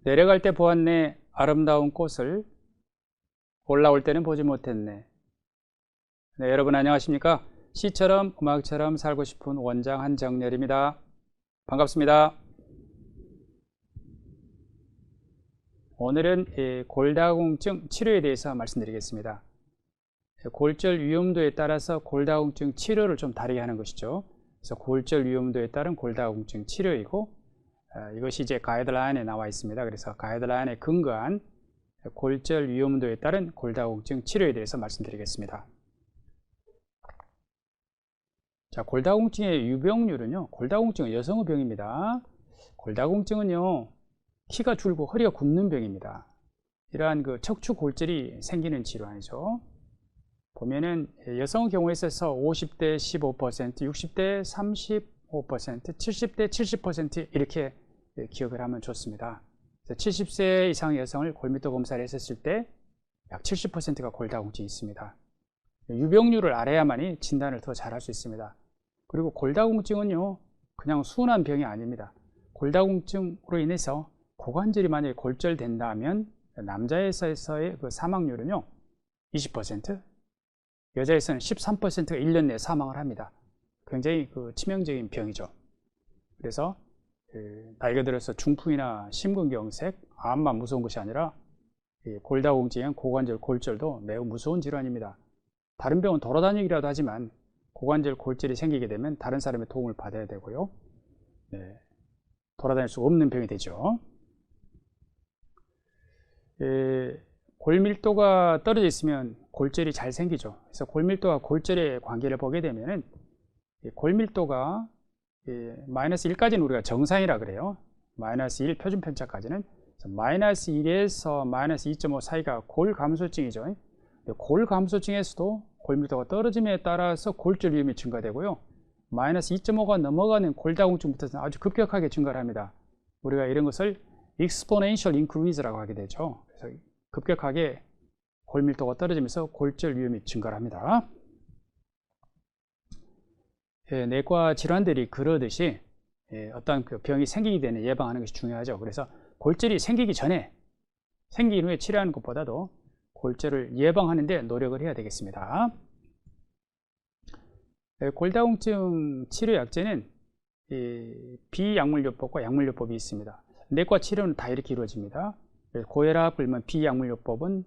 내려갈 때 보았네 아름다운 꽃을 올라올 때는 보지 못했네. 네, 여러분 안녕하십니까? 시처럼 음악처럼 살고 싶은 원장 한정렬입니다. 반갑습니다. 오늘은 골다공증 치료에 대해서 말씀드리겠습니다. 골절 위험도에 따라서 골다공증 치료를 좀 다르게 하는 것이죠. 그래서 골절 위험도에 따른 골다공증 치료이고, 이것이 이제 가이드라인에 나와 있습니다. 그래서 가이드라인에 근거한 골절 위험도에 따른 골다공증 치료에 대해서 말씀드리겠습니다. 자, 골다공증의 유병률은요, 골다공증은 여성의 병입니다. 골다공증은요, 키가 줄고 허리가 굽는 병입니다. 이러한 그 척추 골절이 생기는 질환이죠. 보면은 여성의 경우에 있어서 50대 15%, 60대 35%, 70대 70% 이렇게 기억을 하면 좋습니다. 70세 이상의 여성을 골밀도 검사를 했었을 때 약 70%가 골다공증이 있습니다. 유병률을 알아야만이 진단을 더 잘할 수 있습니다. 그리고 골다공증은요, 그냥 순한 병이 아닙니다. 골다공증으로 인해서 고관절이 만약에 골절된다면 남자에서의 그 사망률은요 20%, 여자에서는 13%가 1년 내에 사망을 합니다. 굉장히 그 치명적인 병이죠. 그래서 나이가 들어서 중풍이나 심근경색, 암만 무서운 것이 아니라 골다공증형 고관절 골절도 매우 무서운 질환입니다. 다른 병은 돌아다니기라도 하지만 고관절 골절이 생기게 되면 다른 사람의 도움을 받아야 되고요. 돌아다닐 수 없는 병이 되죠. 골밀도가 떨어져 있으면 골절이 잘 생기죠. 그래서 골밀도와 골절의 관계를 보게 되면은 골밀도가 마이너스 1까지는 우리가 정상이라 그래요. 마이너스 1 표준 편차까지는. 마이너스 1에서 마이너스 2.5 사이가 골감소증이죠. 골 감소증에서도 골밀도가 떨어짐에 따라서 골절 위험이 증가되고요. 마이너스 2.5가 넘어가는 골다공증부터는 아주 급격하게 증가를 합니다. 우리가 이런 것을 exponential increase라고 하게 되죠. 그래서 급격하게 골밀도가 떨어지면서 골절 위험이 증가를 합니다. 내과 질환들이 그러듯이 어떤 그 병이 생기기 전에 예방하는 것이 중요하죠. 그래서 골절이 생기기 전에, 생긴 후에 치료하는 것보다도 골절을 예방하는 데 노력을 해야 되겠습니다. 골다공증 치료 약제는 비약물요법과 약물요법이 있습니다. 내과 치료는 다 이렇게 이루어집니다. 고혈압, 굶은 비약물요법은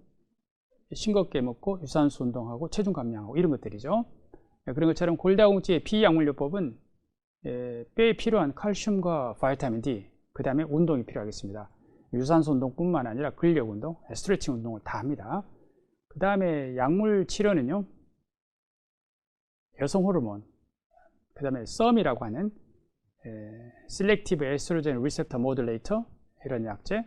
싱겁게 먹고 유산소 운동하고 체중 감량하고 이런 것들이죠. 그런 것처럼 골다공증의 비약물요법은 뼈에 필요한 칼슘과 바이타민 D, 그 다음에 운동이 필요하겠습니다. 유산소 운동뿐만 아니라 근력 운동, 스트레칭 운동을 다 합니다. 그 다음에 약물 치료는요, 여성 호르몬, 그 다음에 썸이라고 하는 Selective Estrogen Receptor Modulator 이런 약제,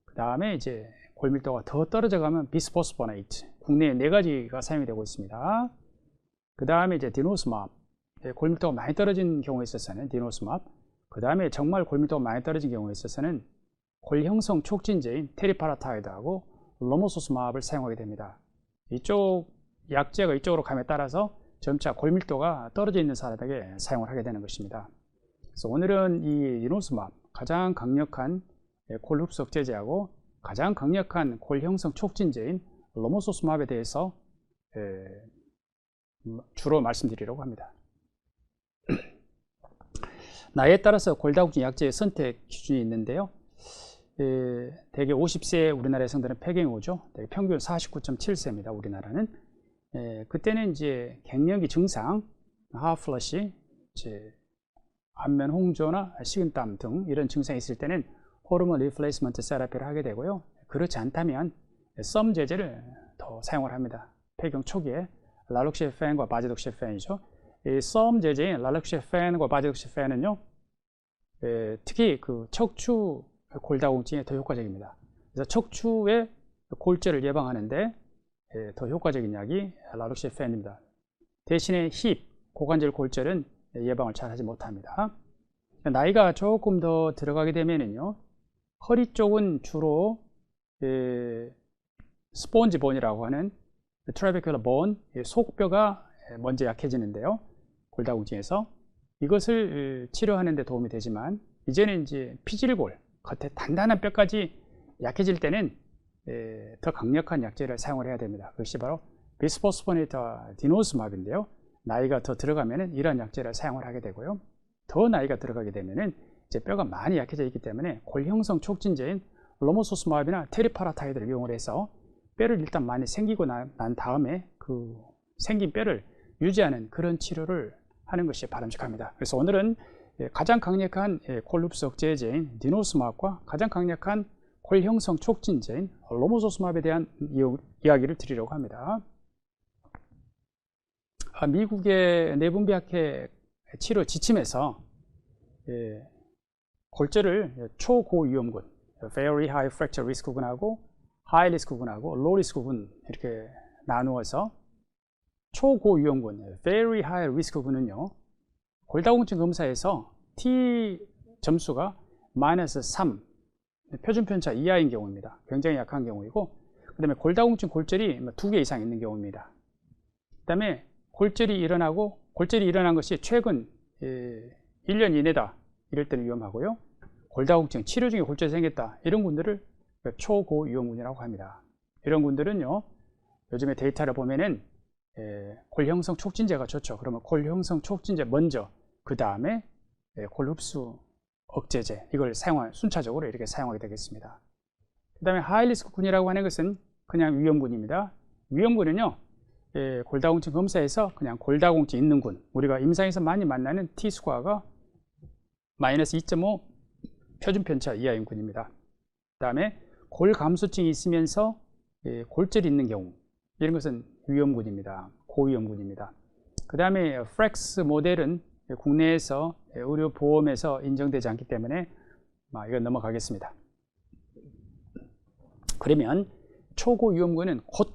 그 다음에 이제 골밀도가 더 떨어져가면 비스포스포네이트, 국내에 4가지가 사용이 되고 있습니다. 그 다음에 이제 디노스맙, 골밀도가 많이 떨어진 경우에 있어서는 디노스맙, 그 다음에 정말 골밀도가 많이 떨어진 경우에 있어서는 골 형성 촉진제인 테리파라타이드하고 로모소스맙을 사용하게 됩니다. 이쪽 약제가 이쪽으로 감에 따라서 점차 골밀도가 떨어져 있는 사람에게 사용을 하게 되는 것입니다. 그래서 오늘은 이 디노스맙, 가장 강력한 골 흡수 억제제하고 가장 강력한 골 형성 촉진제인 로모소스맙에 대해서 주로 말씀드리려고 합니다. 나이에 따라서 골다공증 약제의 선택 기준이 있는데요. 대개 50세 우리나라 여성들은 폐경이죠. 평균 49.7세입니다. 우리나라는. 그때는 이제 갱년기 증상, 하프러시, 안면 홍조나 식은땀 등 이런 증상이 있을 때는 호르몬 리플레이스먼트 세라피를 하게 되고요. 그렇지 않다면 썸 제제를 더 사용을 합니다. 폐경 초기에 랄록시펜과 바지독시펜이죠. 이 썸 제제인 랄록시펜과 바지독시펜은요, 특히 그 척추 골다공증에 더 효과적입니다. 그래서 척추의 골절을 예방하는데 더 효과적인 약이 랄록시펜입니다. 대신에 힙, 고관절 골절은 예방을 잘 하지 못합니다. 나이가 조금 더 들어가게 되면은요, 허리 쪽은 주로 스폰지 본이라고 하는 트라베큘러 본, 속뼈가 먼저 약해지는데요. 골다공증에서 이것을 치료하는 데 도움이 되지만, 이제는 이제 피질골, 겉에 단단한 뼈까지 약해질 때는 더 강력한 약제를 사용을 해야 됩니다. 그것이 바로 비스포스포네이트 디노스맙인데요. 나이가 더 들어가면은 이러한 약제를 사용을 하게 되고요. 더 나이가 들어가게 되면은 이제 뼈가 많이 약해져 있기 때문에 골 형성 촉진제인 로모소스맙이나 테리파라타이드를 이용을 해서 뼈를 일단 많이 생기고 난 다음에 그 생긴 뼈를 유지하는 그런 치료를 하는 것이 바람직합니다. 그래서 오늘은 가장 강력한 골흡수 억제제인 디노스맙과 가장 강력한 골 형성 촉진제인 로모소스맙에 대한 이야기를 드리려고 합니다. 미국의 내분비학회 치료 지침에서 골절을 초고위험군, Very High Fracture Risk 군하고 High Risk 군하고 Low Risk 군 이렇게 나누어서 초고위험군, Very High Risk 군은요, 골다공증 검사에서 T 점수가 -3, 표준 편차 이하인 경우입니다. 굉장히 약한 경우이고, 그 다음에 골다공증 골절이 2개 이상 있는 경우입니다. 그 다음에 골절이 일어난 것이 최근 1년 이내다, 이럴 때는 위험하고요. 골다공증 치료 중에 골절이 생겼다, 이런 분들을 초고위험군이라고 합니다. 이런 분들은요, 요즘에 데이터를 보면은 골 형성 촉진제가 좋죠. 그러면 골 형성 촉진제 먼저, 그 다음에 골 흡수 억제제, 이걸 순차적으로 이렇게 사용하게 되겠습니다. 그 다음에 하이리스크 군이라고 하는 것은 그냥 위험군입니다. 위험군은요, 골다공증 검사에서 그냥 골다공증 있는 군, 우리가 임상에서 많이 만나는 T스코어가 -2.5 표준 편차 이하인 군입니다. 그 다음에 골 감소증이 있으면서 골절이 있는 경우, 이런 것은 위험군입니다. 고위험군입니다. 그 다음에 프렉스 모델은 국내에서 의료보험에서 인정되지 않기 때문에 이건 넘어가겠습니다. 그러면 초고위험군은 곧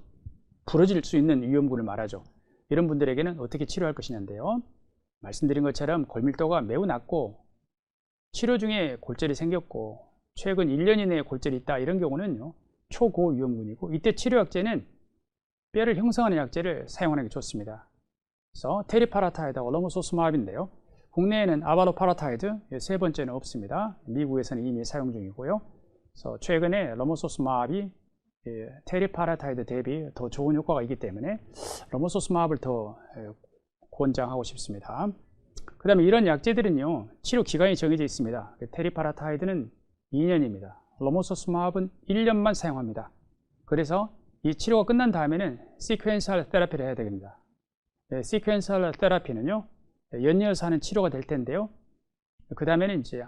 부러질 수 있는 위험군을 말하죠. 이런 분들에게는 어떻게 치료할 것이냐인데요, 말씀드린 것처럼 골밀도가 매우 낮고 치료 중에 골절이 생겼고 최근 1년 이내에 골절이 있다, 이런 경우는요, 초고위험군이고, 이때 치료약제는 뼈를 형성하는 약제를 사용하는 게 좋습니다. 그래서 테리파라타이드와 로모소스맙인데요, 국내에는 아발로파라타이드, 세 번째는 없습니다. 미국에서는 이미 사용 중이고요. 그래서 최근에 로모소스맙이 테리파라타이드 대비 더 좋은 효과가 있기 때문에 로모소스맙을 더 권장하고 싶습니다. 그 다음에 이런 약제들은요, 치료 기간이 정해져 있습니다. 테리파라타이드는 2년입니다. 로모소스맙은 1년만 사용합니다. 그래서 이 치료가 끝난 다음에는 시퀀셜 테라피를 해야 됩니다. 시퀀셜 테라피는요, 연이어서 하는 치료가 될 텐데요, 그 다음에는 이제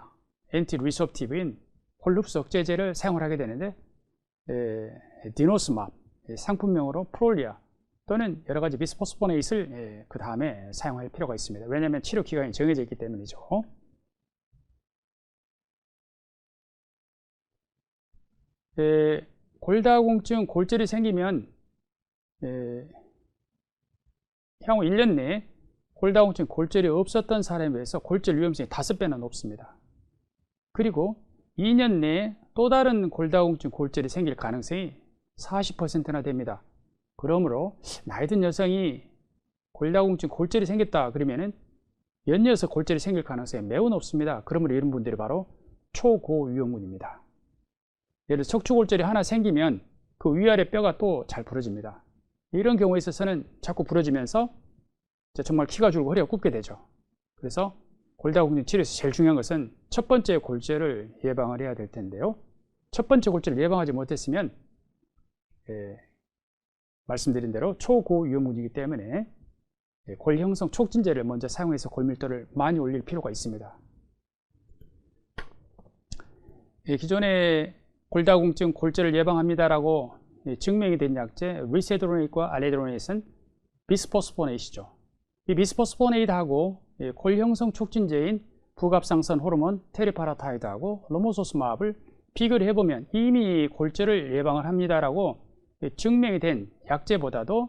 엔티 리소프티브인 골 흡수 억제제를 사용을 하게 되는데, 디노스맙, 상품명으로 프롤리아 또는 여러 가지 비스포스포네이트를 그 다음에 사용할 필요가 있습니다. 왜냐하면 치료 기간이 정해져 있기 때문이죠. 골다공증 골절이 생기면 향후 1년 내에 골다공증 골절이 없었던 사람에 비해서 골절 위험성이 5배나 높습니다. 그리고 2년 내에 또 다른 골다공증 골절이 생길 가능성이 40%나 됩니다. 그러므로 나이 든 여성이 골다공증 골절이 생겼다 그러면은 연이어서 골절이 생길 가능성이 매우 높습니다. 그러므로 이런 분들이 바로 초고위험군입니다. 예를 들어 척추골절이 하나 생기면 그 위아래 뼈가 또 잘 부러집니다. 이런 경우에 있어서는 자꾸 부러지면서 정말 키가 줄고 허리가 굽게 되죠. 그래서 골다공증 치료에서 제일 중요한 것은 첫 번째 골절을 예방을 해야 될 텐데요, 첫 번째 골절을 예방하지 못했으면 말씀드린 대로 초고위험군이기 때문에 골 형성 촉진제를 먼저 사용해서 골밀도를 많이 올릴 필요가 있습니다. 기존에 골다공증 골절을 예방합니다라고 증명이 된 약제 리세드로네이트와 알레드로네이트는 비스포스포네이트죠. 이 비스포스포네이트하고 골 형성 촉진제인 부갑상선 호르몬 테리파라타이드하고 로모소스맙을 비교를 해보면 이미 골절을 예방을 합니다라고 증명이 된 약제보다도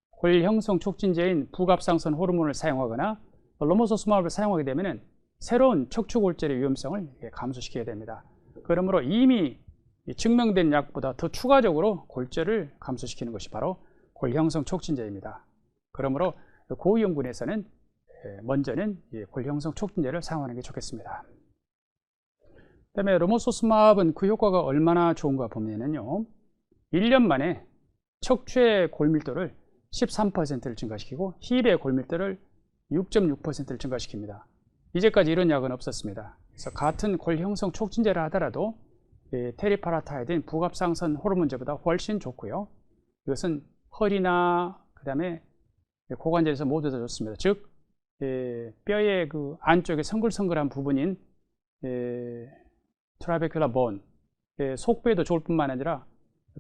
골 형성 촉진제인 부갑상선 호르몬을 사용하거나 로모소스맙을 사용하게 되면 새로운 척추골절의 위험성을 감소시키게 됩니다. 그러므로 이미 증명된 약보다 더 추가적으로 골절을 감소시키는 것이 바로 골 형성 촉진제입니다. 그러므로 고위험군에서는 먼저는 골 형성 촉진제를 사용하는 게 좋겠습니다. 그다음에 로모소스맙은 그 효과가 얼마나 좋은가 보면은요, 1년 만에 척추의 골밀도를 13%를 증가시키고 힙의 골밀도를 6.6%를 증가시킵니다. 이제까지 이런 약은 없었습니다. 그래서 같은 골 형성 촉진제를 하더라도 테리파라타이드인 부갑상선 호르몬제보다 훨씬 좋고요. 이것은 허리나 그다음에 고관절에서 모두 다 좋습니다. 즉 뼈의 그 안쪽에 성글성글한 부분인 트라베큘라 본, 속뼈에도 좋을 뿐만 아니라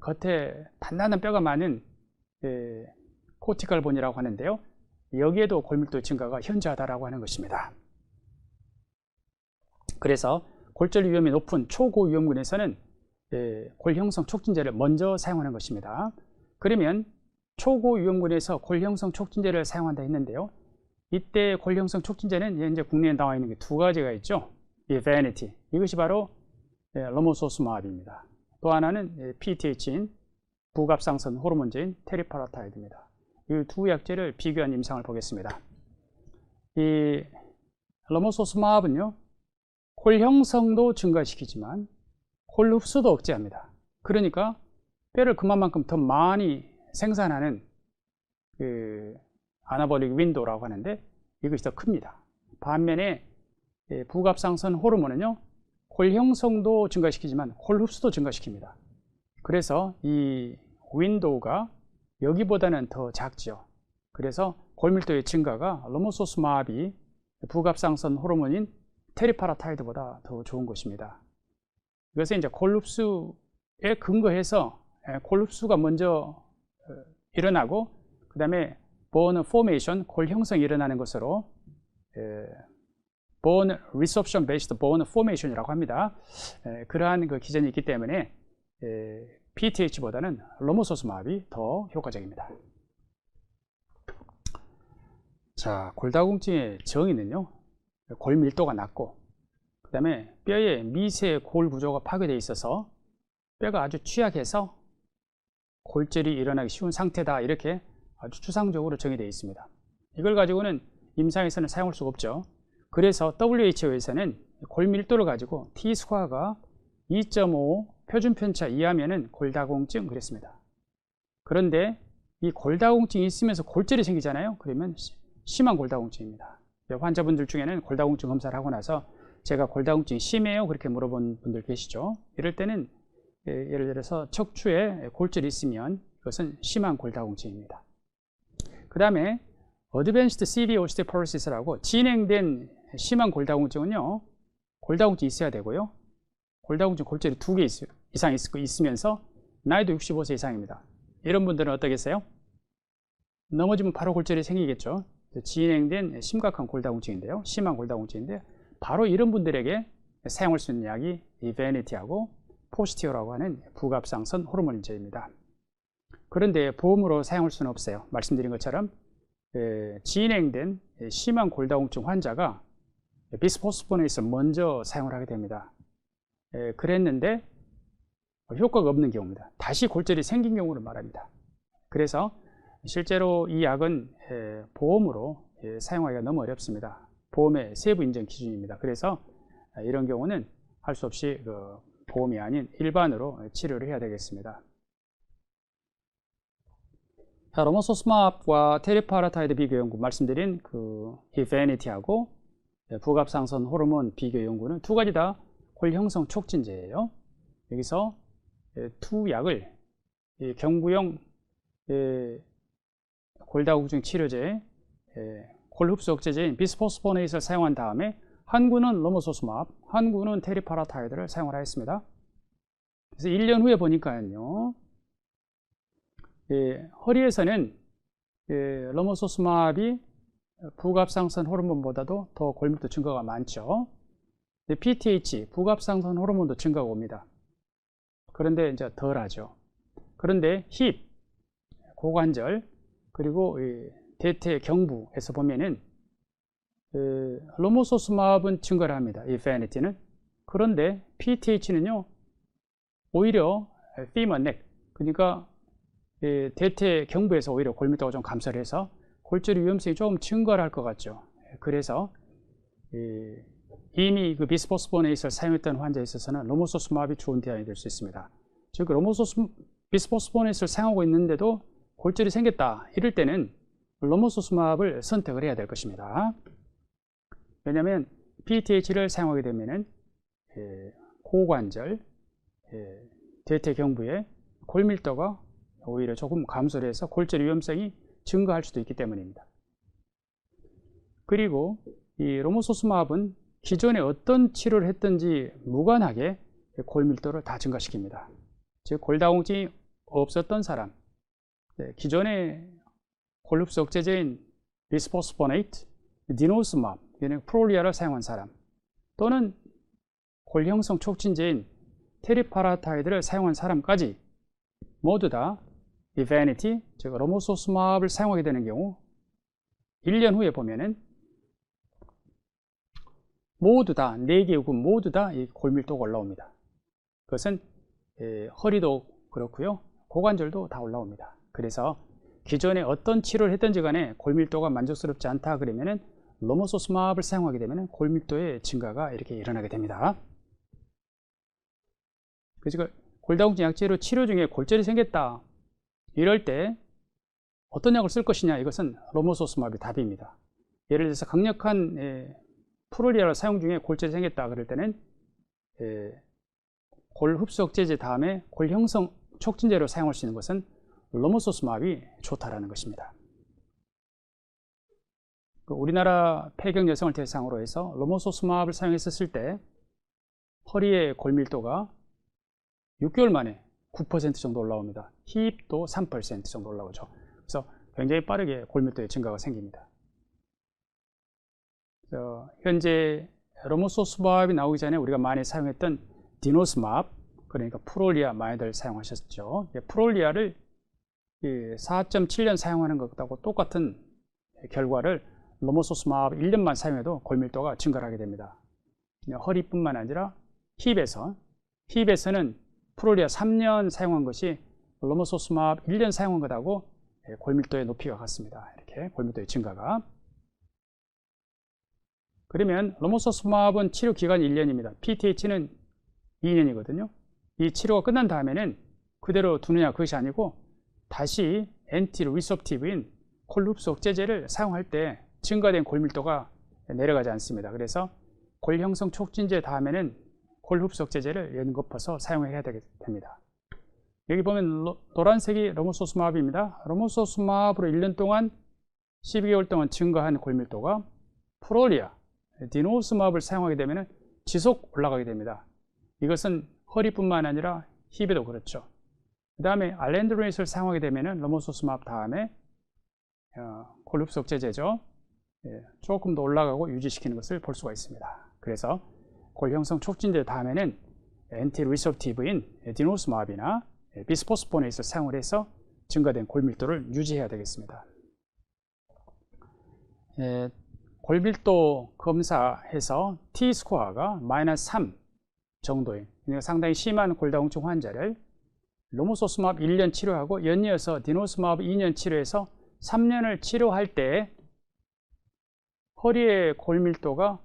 겉에 단단한 뼈가 많은 코티칼 본이라고 하는데요. 여기에도 골밀도 증가가 현저하다라고 하는 것입니다. 그래서 골절 위험이 높은 초고위험군에서는 골 형성 촉진제를 먼저 사용하는 것입니다. 그러면 초고위험군에서 골 형성 촉진제를 사용한다 했는데요. 이때 골 형성 촉진제는 현재 국내에 나와 있는 게 두 가지가 있죠. 이 베니티, 이것이 바로 로모소스맙입니다. 또 하나는 PTH인 부갑상선 호르몬제인 테리파라타이드입니다. 이 두 약제를 비교한 임상을 보겠습니다. 이 로모소스맙은요, 골 형성도 증가시키지만 골 흡수도 억제합니다. 그러니까 뼈를 그만큼 더 많이 생산하는 그 아나볼릭 윈도우라고 하는데 이것이 더 큽니다. 반면에 부갑상선 호르몬은요, 골 형성도 증가시키지만 골 흡수도 증가시킵니다. 그래서 이 윈도우가 여기보다는 더 작죠. 그래서 골밀도의 증가가 로모소스맙이 부갑상선 호르몬인 테리파라타이드보다 더 좋은 것입니다. 이것은 이제 골 흡수에 근거해서 골 흡수가 먼저 일어나고 그 다음에 bone formation, 골 형성이 일어나는 것으로 bone resorption based bone formation이라고 합니다. 그러한 그 기전이 있기 때문에 PTH보다는 로모소스맙이 더 효과적입니다. 자, 골다공증의 정의는요, 골 밀도가 낮고 그 다음에 뼈에 미세 골 구조가 파괴되어 있어서 뼈가 아주 취약해서 골절이 일어나기 쉬운 상태다, 이렇게 아주 추상적으로 정의되어 있습니다. 이걸 가지고는 임상에서는 사용할 수가 없죠. 그래서 WHO에서는 골 밀도를 가지고 T스코어가 2.5 표준 편차 이하면은 골다공증 그랬습니다. 그런데 이 골다공증이 있으면서 골절이 생기잖아요. 그러면 심한 골다공증입니다. 환자분들 중에는 골다공증 검사를 하고 나서 제가 골다공증이 심해요, 그렇게 물어본 분들 계시죠. 이럴 때는 예를 들어서 척추에 골절이 있으면 이것은 심한 골다공증입니다. 그 다음에 Advanced Severe Osteoporosis라고 진행된 심한 골다공증은요, 골다공증이 있어야 되고요, 골다공증 골절이 2개 이상 있으면서 나이도 65세 이상입니다. 이런 분들은 어떠겠어요? 넘어지면 바로 골절이 생기겠죠. 진행된 심각한 골다공증인데요, 심한 골다공증인데, 바로 이런 분들에게 사용할 수 있는 약이 이 베니티하고 포스티오라고 하는 부갑상선 호르몬제입니다. 그런데 보험으로 사용할 수는 없어요. 말씀드린 것처럼 진행된 심한 골다공증 환자가 비스포스포네이스를 먼저 사용을 하게 됩니다. 그랬는데 효과가 없는 경우입니다. 다시 골절이 생긴 경우를 말합니다. 그래서 실제로 이 약은 보험으로 사용하기가 너무 어렵습니다. 보험의 세부 인정 기준입니다. 그래서 이런 경우는 할 수 없이 보험이 아닌 일반으로 치료를 해야 되겠습니다. 자, 로모소스맙과 테리파라타이드 비교 연구, 말씀드린 그 히베니티하고 부갑상선 호르몬 비교 연구는 두 가지 다 골 형성 촉진제예요. 여기서 두 약을 경구용 골다공증 치료제, 골 흡수 억제제인 비스포스포네이스를 사용한 다음에 한 구는 로모소스맙, 한 구는 테리파라타이드를 사용을 하였습니다. 그래서 1년 후에 보니까요, 허리에서는 로모소스맙이 부갑상선 호르몬보다도 더 골밀도 증가가 많죠. PTH, 부갑상선 호르몬도 증가가 옵니다. 그런데 이제 덜하죠. 그런데 힙, 고관절, 그리고 대퇴 경부에서 보면은 로모소스맙은 증가를 합니다. 이 베니티는. 그런데 PTH는요, 오히려 femur neck, 그러니까 대퇴 경부에서 오히려 골밀도가 좀 감소를 해서 골절 위험성이 조금 증가를 할 것 같죠. 그래서 이미 그 비스포스포네이트를 사용했던 환자에 있어서는 로모소스마브이 좋은 대안이 될 수 있습니다. 즉 비스포스포네이트를 사용하고 있는데도 골절이 생겼다 이럴 때는 로모소스마브를 선택을 해야 될 것입니다. 왜냐하면 PTH를 사용하게 되면은 고관절, 대퇴경부의 골밀도가 오히려 조금 감소를 해서 골절 위험성이 증가할 수도 있기 때문입니다. 그리고 이 로모소스마브는 기존에 어떤 치료를 했든지 무관하게 골밀도를 다 증가시킵니다. 즉 골다공증이 없었던 사람, 기존에 골흡수 억제제인 비스포스포네이트, 디노스마브, 프롤리아를 사용한 사람, 또는 골형성 촉진제인 테리파라타이드를 사용한 사람까지 모두 다 이베니티, 즉 로모소스마브를 사용하게 되는 경우 1년 후에 보면은 모두 다 4개의 군 모두 다 이 골밀도가 올라옵니다. 그것은 허리도 그렇고요, 고관절도 다 올라옵니다. 그래서 기존에 어떤 치료를 했든지 간에 골밀도가 만족스럽지 않다 그러면은 로모소스마브를 사용하게 되면 골밀도의 증가가 이렇게 일어나게 됩니다. 그래서 골다공증 약제로 치료 중에 골절이 생겼다 이럴 때 어떤 약을 쓸 것이냐, 이것은 로모소스마브이 답입니다. 예를 들어서 강력한 프롤리아를 사용 중에 골절이 생겼다 그럴 때는 골흡수 억제제 다음에 골형성 촉진제로 사용할 수 있는 것은 로모소스마브이 좋다라는 것입니다. 우리나라 폐경 여성을 대상으로 해서 로모소스마브를 사용했었을 때 허리의 골밀도가 6개월 만에 9% 정도 올라옵니다. 힙도 3% 정도 올라오죠. 그래서 굉장히 빠르게 골밀도의 증가가 생깁니다. 현재 로모소스마브이 나오기 전에 우리가 많이 사용했던 디노스마브, 그러니까 프롤리아 많이들 사용하셨죠. 프롤리아를 4.7년 사용하는 것하고 똑같은 결과를 로모소스마브 1년만 사용해도 골밀도가 증가를 하게 됩니다. 허리뿐만 아니라 힙에서는 프롤리아 3년 사용한 것이 로모소스마브 1년 사용한 것하고 골밀도의 높이가 같습니다. 이렇게 골밀도의 증가가. 그러면 로모소스마브는 치료 기간이 1년입니다. PTH는 2년이거든요. 이 치료가 끝난 다음에는 그대로 두느냐, 그것이 아니고 다시 엔티리섭티브인 골흡수 억제제를 사용할 때 증가된 골밀도가 내려가지 않습니다. 그래서 골형성 촉진제 다음에는 골흡수 억제제를 연거푸서 사용해야 됩니다. 여기 보면 노란색이 로모소스마브입니다. 로모소스마브로 1년 동안 12개월 동안 증가한 골밀도가 프롤리아, 디노스마브를 사용하게 되면 지속 올라가게 됩니다. 이것은 허리뿐만 아니라 힙에도 그렇죠. 그 다음에 알렌드로닛을 사용하게 되면 로모소스마브 다음에 골흡수 억제제죠. 조금 더 올라가고 유지시키는 것을 볼 수가 있습니다. 그래서 골형성 촉진제 다음에는 엔티리섭티브인 디노스마브나 비스포스포네이트를 사용을 해서 증가된 골밀도를 유지해야 되겠습니다. 골밀도 검사해서 T스코어가 -3 정도인, 그러니까 상당히 심한 골다공증 환자를 로모소스마브 1년 치료하고 연이어서 디노스마브 2년 치료해서 3년을 치료할 때 허리의 골밀도가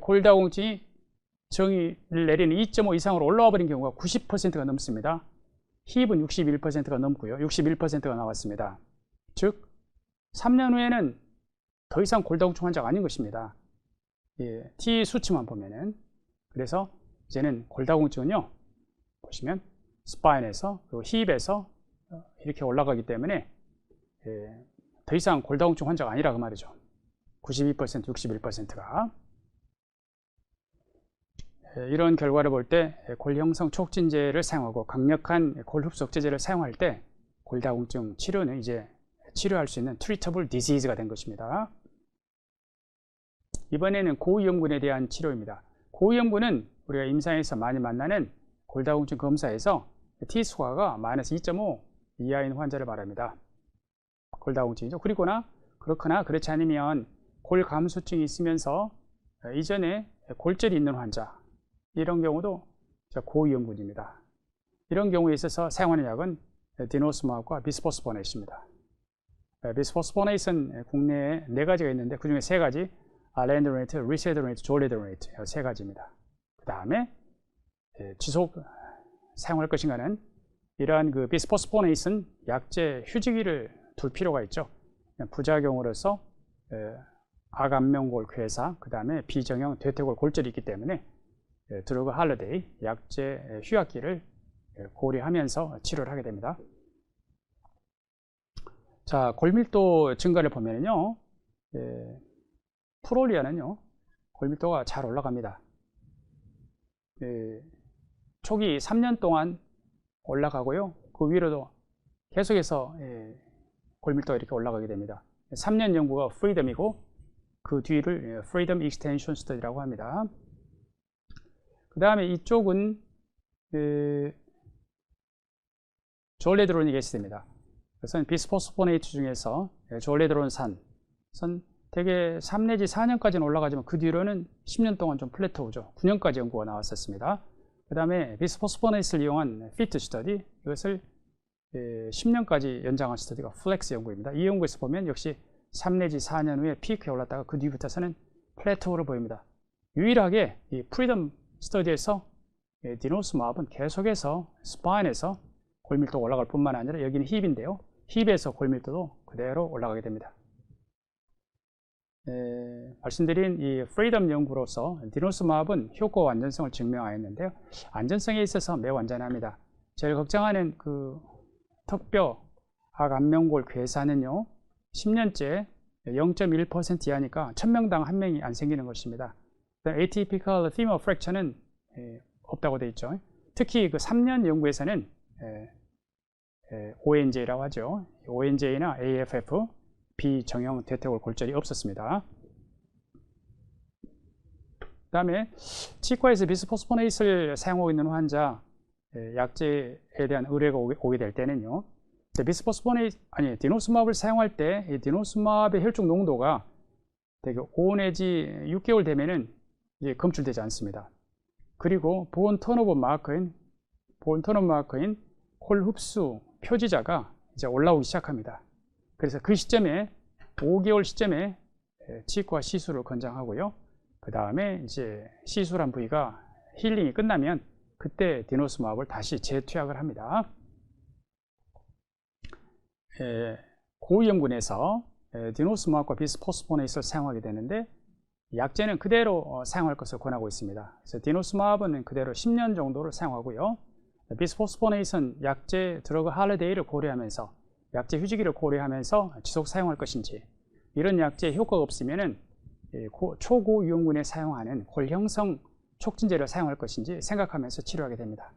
골다공증이 정의를 내리는 2.5 이상으로 올라와 버린 경우가 90%가 넘습니다. 힙은 61%가 넘고요. 61%가 나왔습니다. 즉 3년 후에는 더 이상 골다공증 환자가 아닌 것입니다. T 수치만 보면은. 그래서 이제는 골다공증은요, 보시면 스파인에서 그리고 힙에서 이렇게 올라가기 때문에 더 이상 골다공증 환자가 아니라 그 말이죠. 92%, 61%가. 이런 결과를 볼 때 골형성 촉진제를 사용하고 강력한 골흡수 억제제를 사용할 때 골다공증 치료는 이제 치료할 수 있는 트리터블 디지즈가 된 것입니다. 이번에는 고위험군에 대한 치료입니다. 고위험군은 우리가 임상에서 많이 만나는 골다공증 검사에서 T스코어가 -2.5 이하인 환자를 말합니다. 골다공증이죠. 그렇거나 그렇지 않으면 골감소증이 있으면서 이전에 골절이 있는 환자, 이런 경우도 고위험군입니다. 이런 경우에 있어서 사용하는 약은 디노스마브과 비스포스포네이트입니다. 비스포스포네이트는 국내에 4가지가 있는데 그중에 3가지 알렌드로네이트, 리세드로네이트, 졸리드로네이트 세 가지입니다. 그 다음에 지속 사용할 것인가는 이러한 그 비스포스포네이스는 약제 휴지기를 둘 필요가 있죠. 부작용으로서 악압면골 괴사, 그 다음에 비정형 대퇴골 골절이 있기 때문에 드러그 할러데이 약제 휴약기를 고려하면서 치료를 하게 됩니다. 자, 골밀도 증가를 보면요, 프롤리아는요 골밀도가 잘 올라갑니다. 초기 3년 동안 올라가고요, 그 위로도 계속해서 골밀도가 이렇게 올라가게 됩니다. 3년 연구가 프리덤이고 그 뒤를 프리덤 익스텐션 스터디라고 합니다. 그 다음에 이쪽은 졸레드론이 게시됩니다. 그래서 비스포스포네이트 중에서 졸레드론산 대개 3 내지 4년까지는 올라가지만 그 뒤로는 10년 동안 좀 플래토우죠. 9년까지 연구가 나왔었습니다. 그 다음에 비스포스포네이트를 이용한 피트 스터디, 이것을 10년까지 연장한 스터디가 플렉스 연구입니다. 이 연구에서 보면 역시 3 내지 4년 후에 피크에 올랐다가 그 뒤부터서는 플래토우를 보입니다. 유일하게 이 프리덤 스터디에서 디노스마브는 계속해서 스파인에서 골밀도가 올라갈 뿐만 아니라 여기는 힙인데요, 힙에서 골밀도도 그대로 올라가게 됩니다. 말씀드린 이 프리덤 연구로서 디노스마브는 효과와 안전성을 증명하였는데요, 안전성에 있어서 매우 안전합니다. 제일 걱정하는 그 턱뼈 악압면골 괴사는요 10년째 0.1% 이하니까 1000명당 1명이 안 생기는 것입니다. atypical femur fracture는 없다고 되어 있죠. 특히 그 3년 연구에서는 ONJ라고 하죠. ONJ나 AFF 비정형 대퇴골 골절이 없었습니다. 그 다음에 치과에서 비스포스포네이트를 사용하고 있는 환자 약제에 대한 의뢰가 오게 될 때는요, 디노스마브를 사용할 때 이 디노스마브의 혈중 농도가 되게 5 내지 6개월 되면은 이제 검출되지 않습니다. 그리고 본 턴오버 마커인 콜 흡수 표지자가 이제 올라오기 시작합니다. 그래서 그 시점에 5개월 시점에 치과 시술을 권장하고요. 그 다음에 이제 시술한 부위가 힐링이 끝나면 그때 디노스마브를 다시 재투약을 합니다. 고위험군에서 디노스마브과 비스포스포네이트를 사용하게 되는데 약제는 그대로 사용할 것을 권하고 있습니다. 그래서 디노스마브는 그대로 10년 정도를 사용하고요, 비스포스포네이트는 약제 드러그 할러데이를 고려하면서 약제 휴지기를 고려하면서 지속 사용할 것인지, 이런 약제 효과가 없으면은 초고위험군에 사용하는 골형성 촉진제를 사용할 것인지 생각하면서 치료하게 됩니다.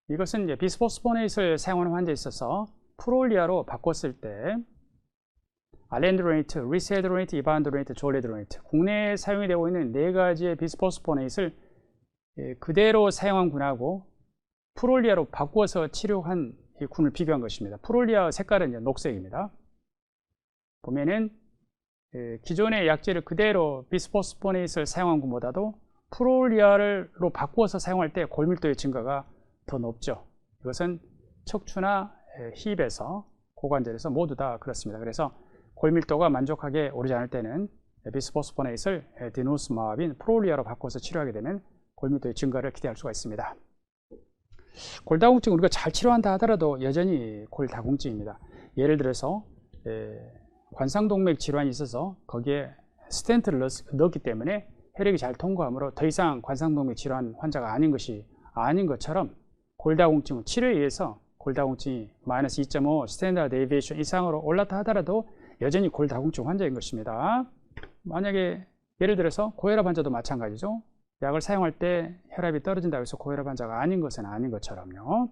이것은 이제 비스포스포네이트를 사용하는 환자에 있어서 프롤리아로 바꿨을 때 알렌드로네이트, 리세드로네이트, 이반드로네이트, 졸레드로네이트, 국내에 사용이 되고 있는 4가지의 비스포스포네이트를 그대로 사용한 군하고 프롤리아로 바꾸어서 치료한 이 군을 비교한 것입니다. 프롤리아 색깔은 이제 녹색입니다. 보면은 기존의 약제를 그대로 비스포스포네이트를 사용한 군보다도 프롤리아로 바꾸어서 사용할 때 골밀도의 증가가 더 높죠. 이것은 척추나 힙에서 고관절에서 모두 다 그렇습니다. 그래서 골밀도가 만족하게 오르지 않을 때는 비스포스포네이트를 디노스마브인 프롤리아로 바꿔서 치료하게 되면 골밀도의 증가를 기대할 수가 있습니다. 골다공증 우리가 잘 치료한다 하더라도 여전히 골다공증입니다. 예를 들어서 관상동맥 질환이 있어서 거기에 스텐트를 넣었기 때문에 혈액이 잘 통과하므로 더 이상 관상동맥 질환 환자가 아닌 것처럼 골다공증은 치료에 의해서 골다공증이 마이너스 2.5 스탠다드 데이비에이션 이상으로 올랐다 하더라도 여전히 골다공증 환자인 것입니다. 만약에 예를 들어서 고혈압 환자도 마찬가지죠. 약을 사용할 때 혈압이 떨어진다고 해서 고혈압 환자가 아닌 것은 아닌 것처럼요.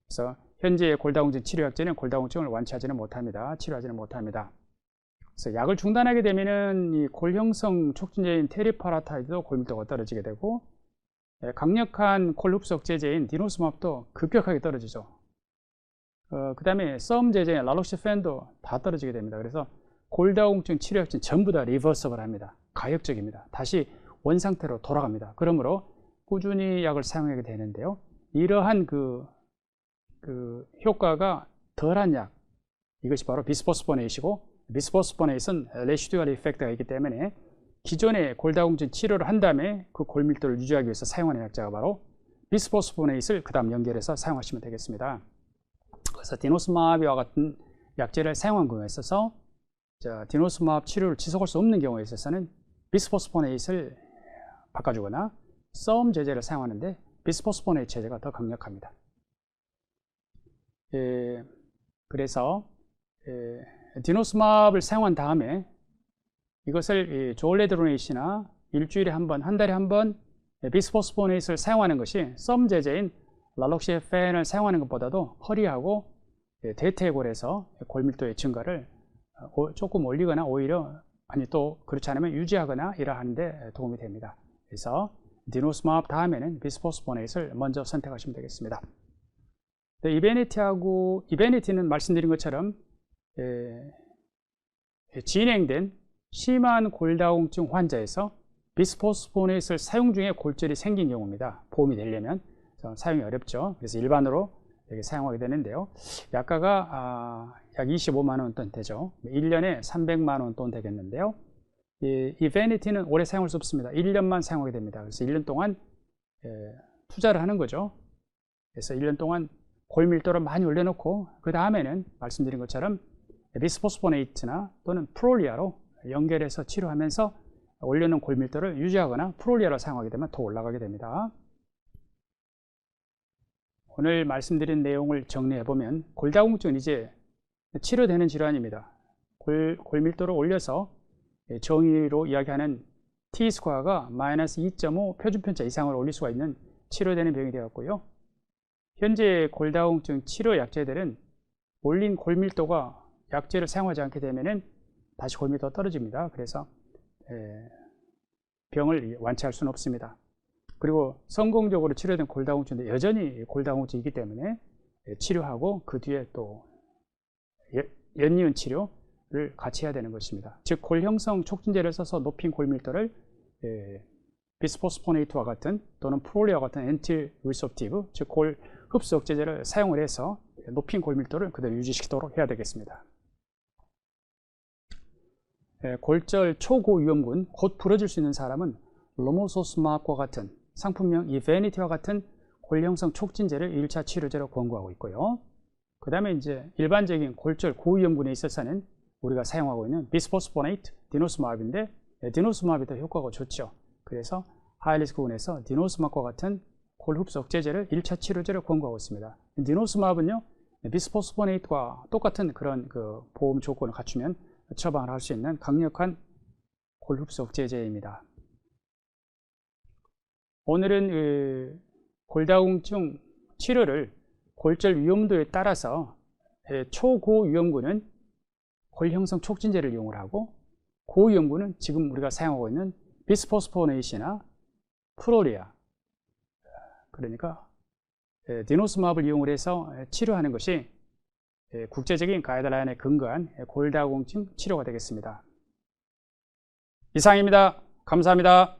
그래서 현재의 골다공증 치료약제는 골다공증을 완치하지는 못합니다. 치료하지는 못합니다. 그래서 약을 중단하게 되면은 이 골형성 촉진제인 테리파라타이드도 골밀도가 떨어지게 되고, 강력한 콜 흡수적 제제인 디노스마브도 급격하게 떨어지죠. 그 다음에 썸 제제인 랄록시펜도 다 떨어지게 됩니다. 그래서 골다공증 치료약제는 전부 다 리버서블 합니다. 가역적입니다. 다시 원상태로 돌아갑니다. 그러므로 꾸준히 약을 사용하게 되는데요, 이러한 그 효과가 덜한 약, 이것이 바로 비스포스포네이트이고 비스포스포네이트는 레시듀얼 이펙트가 있기 때문에 기존의 골다공증 치료를 한 다음에 그 골밀도를 유지하기 위해서 사용하는 약자가 바로 비스포스포네이트를 그 다음 연결해서 사용하시면 되겠습니다. 그래서 디노스마비와 같은 약제를 사용한 경우에 있어서 디노스마비 치료를 지속할 수 없는 경우에 있어서는 비스포스포네이트를 바꿔주거나 썸 제제를 사용하는데 비스포스포네이트 제제가 더 강력합니다. 그래서 디노스마비를 사용한 다음에 이것을 조올레드로네이시나 일주일에 한 번, 한 달에 한 번 비스포스포네이트를 사용하는 것이 썸 제제인 랄록시펜을 사용하는 것보다도 허리하고 대퇴골에서 골밀도의 증가를 조금 올리거나 오히려 또 그렇지 않으면 유지하거나 이러한 데 도움이 됩니다. 그래서 디노스마비 다음에는 비스포스포네이트를 먼저 선택하시면 되겠습니다. 이베니티는 말씀드린 것처럼 진행된 심한 골다공증 환자에서 비스포스포네이트를 사용 중에 골절이 생긴 경우입니다. 보험이 되려면 사용이 어렵죠. 그래서 일반으로 사용하게 되는데요. 약가가 약 25만원 돈 되죠. 1년에 300만원 돈 되겠는데요. 이베니티는 오래 사용할 수 없습니다. 1년만 사용하게 됩니다. 그래서 1년 동안 투자를 하는 거죠. 그래서 1년 동안 골밀도를 많이 올려놓고 그 다음에는 말씀드린 것처럼 비스포스포네이트나 또는 프롤리아로 연결해서 치료하면서 올려놓은 골밀도를 유지하거나 프롤리아를 사용하게 되면 더 올라가게 됩니다. 오늘 말씀드린 내용을 정리해보면 골다공증은 이제 치료되는 질환입니다. 골밀도를 올려서 정의로 이야기하는 T스코어가 마이너스 2.5 표준편차 이상을 올릴 수가 있는 치료되는 병이 되었고요. 현재 골다공증 치료 약제들은 올린 골밀도가 약제를 사용하지 않게 되면 다시 골밀도가 떨어집니다. 그래서 병을 완치할 수는 없습니다. 그리고 성공적으로 치료된 골다공증인데 여전히 골다공증이기 때문에 치료하고 그 뒤에 또 연이은 치료를 같이 해야 되는 것입니다. 즉 골형성 촉진제를 써서 높인 골밀도를 비스포스포네이트와 같은 또는 프롤리아와 같은 엔티리소프티브 즉 골 흡수 억제제를 사용을 해서 높인 골밀도를 그대로 유지시키도록 해야 되겠습니다. 골절 초고위험군 곧 부러질 수 있는 사람은 로모소스마브과 같은 상품명 이베니티와 같은 골형성 촉진제를 1차 치료제로 권고하고 있고요. 그 다음에 이제 일반적인 골절 고위험군에 있어서는 우리가 사용하고 있는 비스포스포네이트, 디노스마브인데 디노스마브이 더 효과가 좋죠. 그래서 하이리스크군에서 디노스마브과 같은 골 흡수 억제제를 1차 치료제로 권고하고 있습니다. 디노스마브는요, 비스포스포네이트와 똑같은 그런 보험 조건을 갖추면 처방을 할 수 있는 강력한 골 흡수 억제제입니다. 오늘은 골다공증 치료를 골절 위험도에 따라서 초고위험군은 골형성 촉진제를 이용을 하고 고위험군은 지금 우리가 사용하고 있는 비스포스포네이트나 프롤리아 그러니까 디노스마브를 이용을 해서 치료하는 것이 국제적인 가이드라인에 근거한 골다공증 치료가 되겠습니다. 이상입니다. 감사합니다.